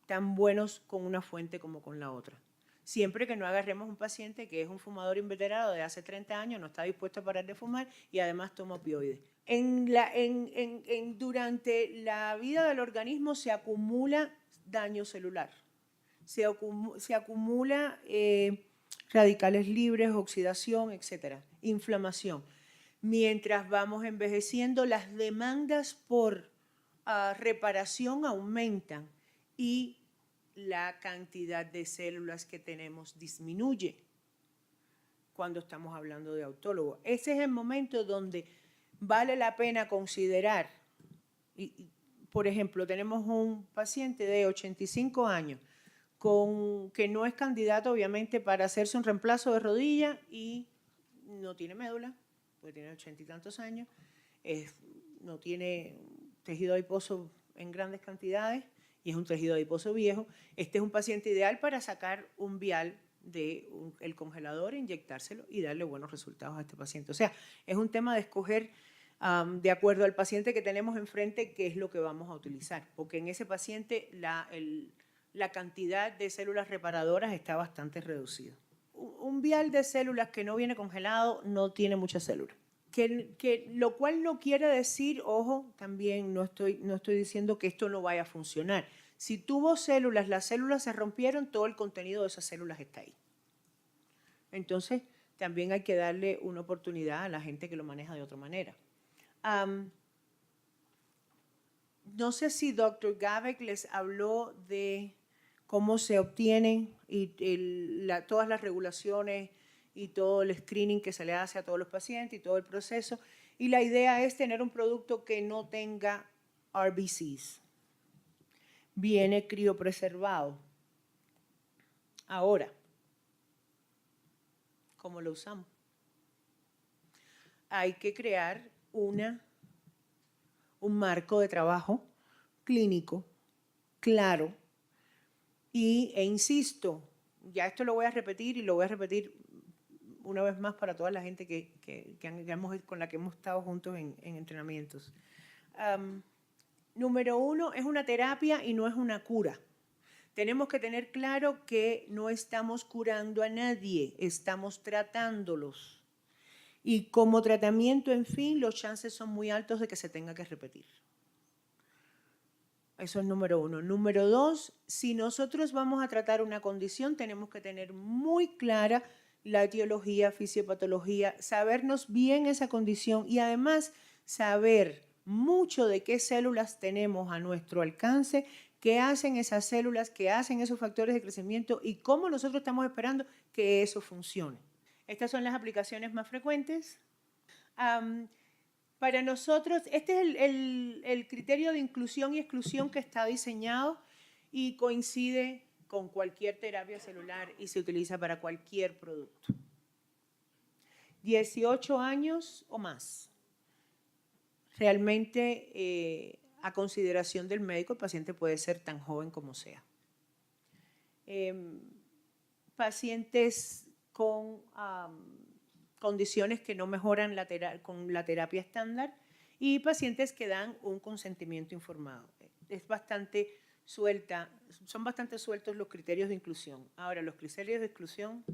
tan buenos con una fuente como con la otra. Siempre que no agarremos un paciente que es un fumador inveterado de hace 30 años, no está dispuesto a parar de fumar y además toma opioides. Durante la vida del organismo se acumula daño celular, se acumula radicales libres, oxidación, etcétera, inflamación. Mientras vamos envejeciendo, las demandas por reparación aumentan y la cantidad de células que tenemos disminuye cuando estamos hablando de autólogo. Ese es el momento donde vale la pena considerar, por ejemplo, tenemos un paciente de 85 años que no es candidato obviamente para hacerse un reemplazo de rodilla y no tiene médula, porque tiene 80 y tantos años, no tiene tejido adiposo en grandes cantidades y es un tejido adiposo viejo. Este es un paciente ideal para sacar un vial del congelador, inyectárselo y darle buenos resultados a este paciente. O sea, es un tema de escoger de acuerdo al paciente que tenemos enfrente qué es lo que vamos a utilizar, porque en ese paciente la cantidad de células reparadoras está bastante reducida. Un vial de células que no viene congelado no tiene muchas células. Lo cual no quiere decir, ojo, también no estoy diciendo que esto no vaya a funcionar. Si tuvo células, las células se rompieron, todo el contenido de esas células está ahí. Entonces, también hay que darle una oportunidad a la gente que lo maneja de otra manera. No sé si Dr. Gavek les habló de cómo se obtienen todas las regulaciones y todo el screening que se le hace a todos los pacientes y todo el proceso. Y la idea es tener un producto que no tenga RBCs. Viene criopreservado. Ahora, ¿cómo lo usamos? Hay que crear un marco de trabajo clínico, claro, e insisto, ya esto lo voy a repetir y lo voy a repetir una vez más para toda la gente con la que hemos estado juntos en entrenamientos. Número uno, es una terapia y no es una cura. Tenemos que tener claro que no estamos curando a nadie, estamos tratándolos. Y como tratamiento, en fin, los chances son muy altos de que se tenga que repetir. Eso es número uno. Número dos, si nosotros vamos a tratar una condición, tenemos que tener muy clara la etiología, fisiopatología, sabernos bien esa condición y además saber mucho de qué células tenemos a nuestro alcance, qué hacen esas células, qué hacen esos factores de crecimiento y cómo nosotros estamos esperando que eso funcione. Estas son las aplicaciones más frecuentes. Para nosotros, este es el criterio de inclusión y exclusión que está diseñado y coincide con cualquier terapia celular y se utiliza para cualquier producto. 18 años o más. Realmente, a consideración del médico, el paciente puede ser tan joven como sea. Pacientes con condiciones que no mejoran con la terapia estándar y pacientes que dan un consentimiento informado. Son bastante sueltos los criterios de inclusión. Ahora, los criterios de exclusión,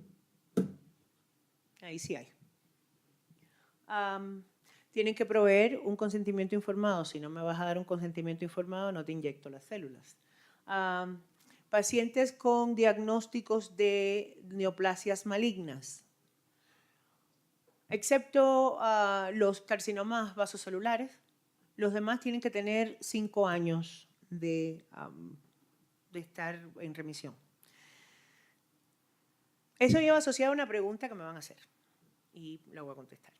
ahí sí hay. Tienen que proveer un consentimiento informado. Si no me vas a dar un consentimiento informado, no te inyecto las células. Pacientes con diagnósticos de neoplasias malignas. Excepto los carcinomas vasocelulares, los demás tienen que tener 5 años de estar en remisión. Eso lleva asociado a una pregunta que me van a hacer y la voy a contestar.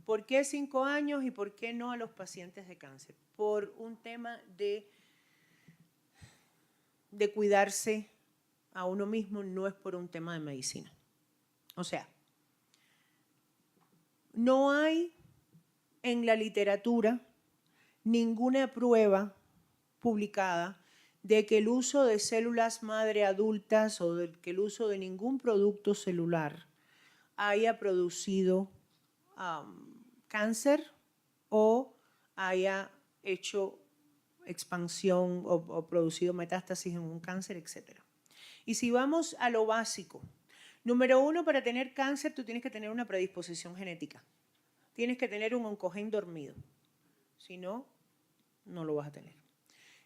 ¿Por qué 5 años y por qué no a los pacientes de cáncer? Por un tema de cuidarse a uno mismo, no es por un tema de medicina. O sea, no hay en la literatura ninguna prueba publicada de que el uso de células madre adultas o de que el uso de ningún producto celular haya producido cáncer o haya hecho expansión o producido metástasis en un cáncer, etc. Y si vamos a lo básico, número 1, para tener cáncer tú tienes que tener una predisposición genética. Tienes que tener un oncogén dormido. Si no, no lo vas a tener.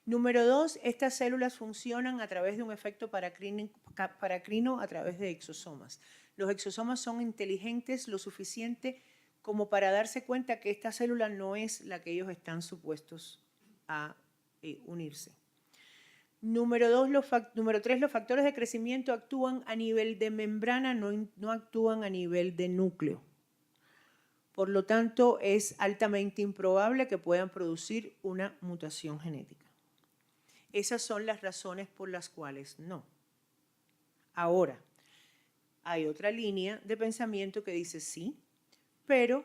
Número 2, estas células funcionan a través de un efecto paracrino a través de exosomas. Los exosomas son inteligentes lo suficiente como para darse cuenta que esta célula no es la que ellos están supuestos a unirse. Número 3, los factores de crecimiento actúan a nivel de membrana, no actúan a nivel de núcleo. Por lo tanto, es altamente improbable que puedan producir una mutación genética. Esas son las razones por las cuales no. Ahora, hay otra línea de pensamiento que dice sí, pero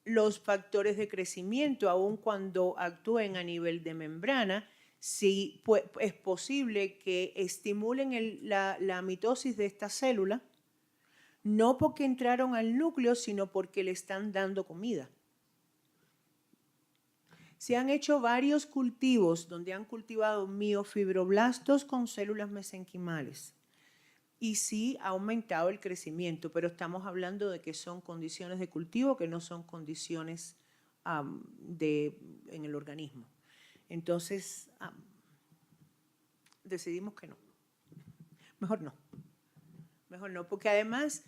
los factores de crecimiento, aun cuando actúen a nivel de membrana, sí es posible que estimulen la mitosis de esta célula, no porque entraron al núcleo, sino porque le están dando comida. Se han hecho varios cultivos donde han cultivado miofibroblastos con células mesenquimales y sí ha aumentado el crecimiento, pero estamos hablando de que son condiciones de cultivo que no son condiciones en el organismo. Entonces, decidimos que no. Mejor no, porque además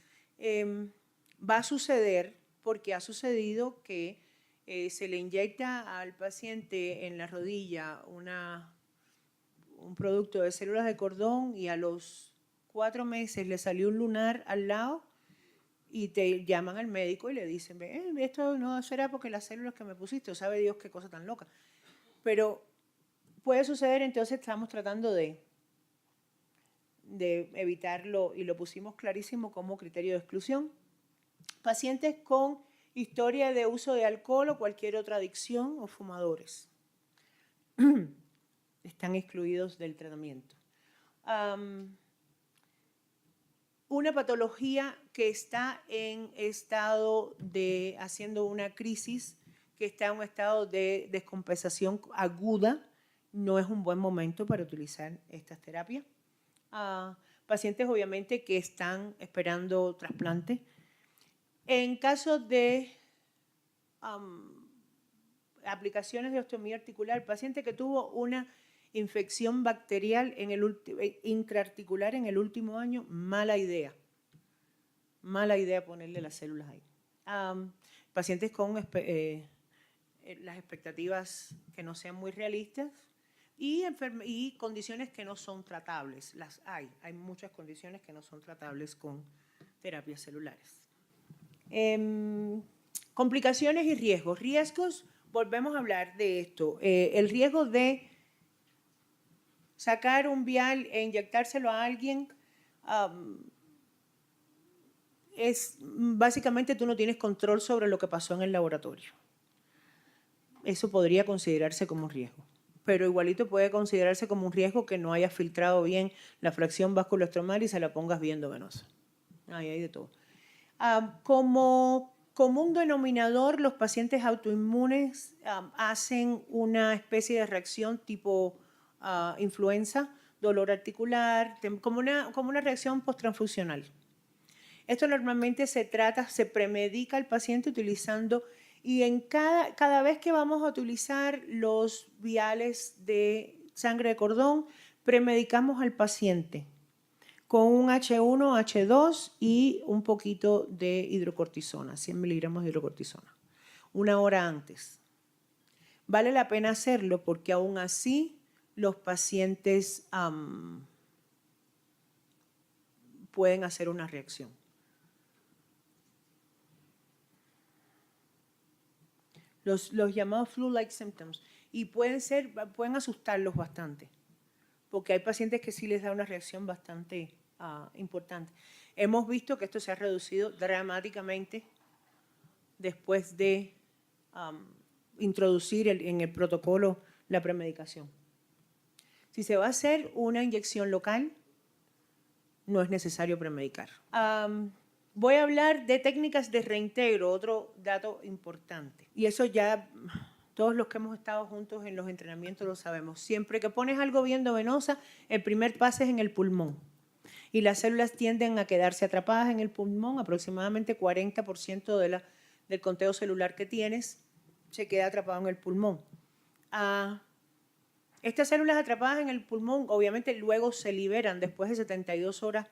va a suceder, porque ha sucedido que se le inyecta al paciente en la rodilla un producto de células de cordón y a los 4 meses le salió un lunar al lado y te llaman al médico y le dicen, esto no será porque las células que me pusiste, o sabe Dios qué cosa tan loca. Pero puede suceder, entonces estamos tratando de evitarlo y lo pusimos clarísimo como criterio de exclusión. Pacientes con historia de uso de alcohol o cualquier otra adicción o fumadores están excluidos del tratamiento. Una patología que está en estado de, haciendo una crisis, que está en un estado de descompensación aguda, no es un buen momento para utilizar estas terapias. Pacientes obviamente que están esperando trasplante. En caso de aplicaciones de osteomía articular, paciente que tuvo una infección bacterial intraarticular en el último año, mala idea. Mala idea ponerle las células ahí. Pacientes con las expectativas que no sean muy realistas y condiciones que no son tratables. Las hay. Hay muchas condiciones que no son tratables con terapias celulares. Complicaciones y riesgos. Riesgos, volvemos a hablar de esto. El riesgo de sacar un vial e inyectárselo a alguien es básicamente tú no tienes control sobre lo que pasó en el laboratorio. Eso podría considerarse como un riesgo, pero igualito puede considerarse como un riesgo que no hayas filtrado bien la fracción vasculoestromal y se la pongas bien venosa. Ahí hay de todo. Como común denominador, los pacientes autoinmunes hacen una especie de reacción tipo influenza, dolor articular, como una reacción posttransfusional. Esto normalmente se premedica al paciente utilizando, y en cada vez que vamos a utilizar los viales de sangre de cordón, premedicamos al paciente con un H1, H2 y un poquito de hidrocortisona, 100 miligramos de hidrocortisona, 1 hora antes. Vale la pena hacerlo porque aún así los pacientes pueden hacer una reacción. Los llamados flu-like symptoms, y pueden asustarlos bastante, porque hay pacientes que sí les da una reacción bastante importante. Hemos visto que esto se ha reducido dramáticamente después de introducir en el protocolo la premedicación. Si se va a hacer una inyección local, no es necesario premedicar. Voy a hablar de técnicas de reintegro, otro dato importante. Y eso ya Todos los que hemos estado juntos en los entrenamientos lo sabemos. Siempre que pones algo viendo venosa, el primer pase es en el pulmón. Y las células tienden a quedarse atrapadas en el pulmón, aproximadamente 40% del conteo celular que tienes se queda atrapado en el pulmón. Estas células atrapadas en el pulmón obviamente luego se liberan, después de 72 horas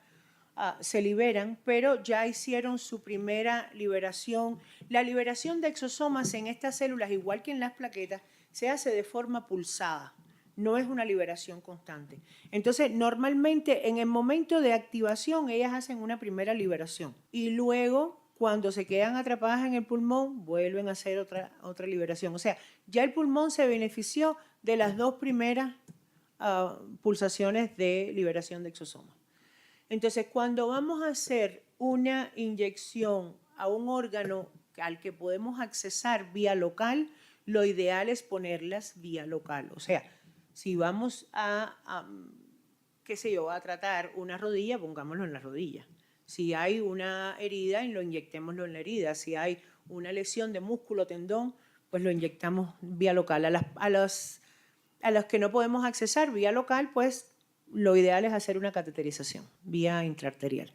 se liberan, pero ya hicieron su primera liberación. La liberación de exosomas en estas células, igual que en las plaquetas, se hace de forma pulsada. No es una liberación constante. Entonces, normalmente en el momento de activación, ellas hacen una primera liberación y luego, cuando se quedan atrapadas en el pulmón, vuelven a hacer otra liberación. O sea, ya el pulmón se benefició de las dos primeras pulsaciones de liberación de exosomas. Entonces, cuando vamos a hacer una inyección a un órgano al que podemos accesar vía local, lo ideal es ponerlas vía local. O sea, si vamos qué sé yo, a tratar una rodilla, pongámoslo en la rodilla. Si hay una herida, lo inyectémoslo en la herida. Si hay una lesión de músculo, tendón, pues lo inyectamos vía local. A los que no podemos accesar vía local, pues lo ideal es hacer una cateterización vía intraarterial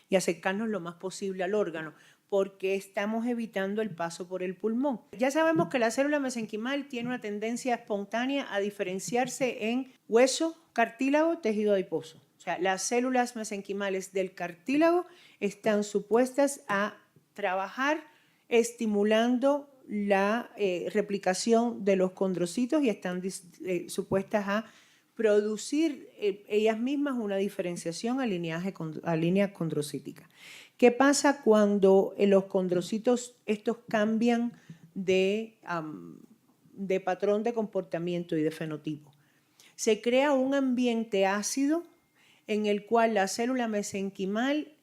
y acercarnos lo más posible al órgano, porque estamos evitando el paso por el pulmón. Ya sabemos que la célula mesenquimal tiene una tendencia espontánea a diferenciarse en hueso, cartílago, tejido adiposo. O sea, las células mesenquimales del cartílago están supuestas a trabajar estimulando la replicación de los condrocitos y están supuestas a producir ellas mismas una diferenciación a línea condrocítica. ¿Qué pasa cuando los condrocitos estos cambian de patrón de comportamiento y de fenotipo? Se crea un ambiente ácido en el cual la célula mesenquimal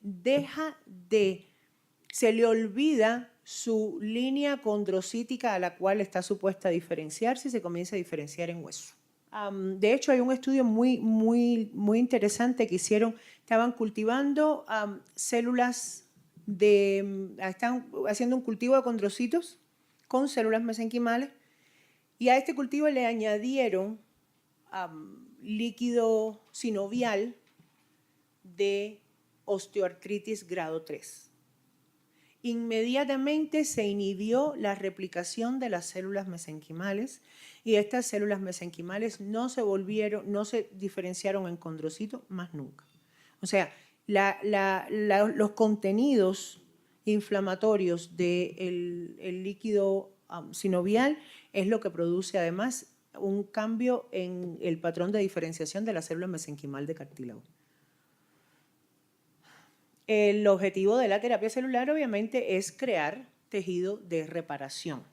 se le olvida su línea condrocítica a la cual está supuesta a diferenciarse y se comienza a diferenciar en hueso. De hecho, hay un estudio muy interesante que hicieron. Estaban cultivando células están haciendo un cultivo de condrocitos con células mesenquimales y a este cultivo le añadieron líquido sinovial de osteoartritis grado 3. Inmediatamente se inhibió la replicación de las células mesenquimales y estas células mesenquimales no se diferenciaron en condrocito más nunca. O sea, los contenidos inflamatorios del líquido sinovial es lo que produce además un cambio en el patrón de diferenciación de la célula mesenquimal de cartílago. El objetivo de la terapia celular obviamente es crear tejido de reparación.